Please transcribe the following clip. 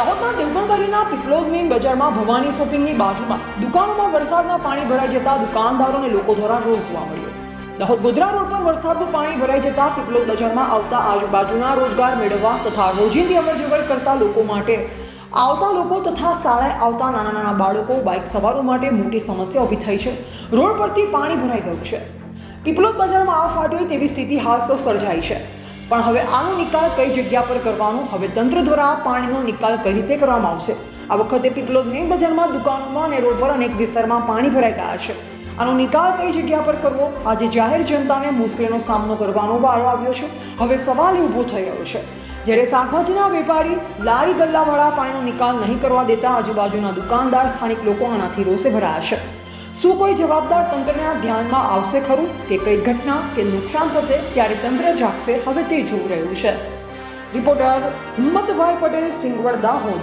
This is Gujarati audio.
દાહોદના દેવગણબારીના પીપલોદ મેઇન બજારમાં ભવાની શોપિંગની બાજુમાં દુકાનોમાં વરસાદના પાણી ભરાઈ જતા દુકાનદારો અને લોકો દ્વારા રોષ જોવા મળ્યો. દાહોદ ગોધરા રોડ પર વરસાદનું પાણી ભરાઈ જતા પીપલોદ બજારમાં આવતા આજુબાજુના રોજગાર મેળવવા તથા રોજિંદી અવરજવર કરતા લોકો માટે આવતા લોકો તથા શાળાએ આવતા નાના નાના બાળકો બાઇક સવારો માટે મોટી સમસ્યા ઊભી થઈ છે. રોડ પરથી પાણી ભરાઈ ગયું છે. પીપલોદ બજારમાં આવ ફાટ્યો તેવી સ્થિતિ હાલ સર્જાઈ છે. પણ હવે આનો નિકાલ કઈ જગ્યા પર કરવાનો? હવે તંત્ર દ્વારા પાણીનો નિકાલ કઈ રીતે કરવામાં આવશે? આ વખતે પીપલોદ મેઇન બજારમાં દુકાનોમાં અને રોડ પર અનેક વિસ્તારમાં પાણી ભરાઈ ગયા છે. આનો નિકાલ કઈ જગ્યા પર કરવો? આજે જાહેર જનતાને મુશ્કેલીનો સામનો કરવાનો વારો આવ્યો છે. હવે સવાલ ઊભો થઈ રહ્યો છે. જ્યારે શાકભાજીના વેપારી લારી ગલ્લાવાળા પાણીનો નિકાલ નહીં કરવા દેતા આજુબાજુના દુકાનદાર સ્થાનિક લોકો આનાથી રોષે ભરાયા છે. શું કોઈ જવાબદાર તંત્રના ધ્યાનમાં આવશે ખરું કે કઈ ઘટના કે નુકસાન થશે ત્યારે તંત્ર જાગશે? હવે તે જોઈ રહ્યું છે. રિપોર્ટર હિંમતભાઈ પટેલ, સિંગવડ, દાહોદ.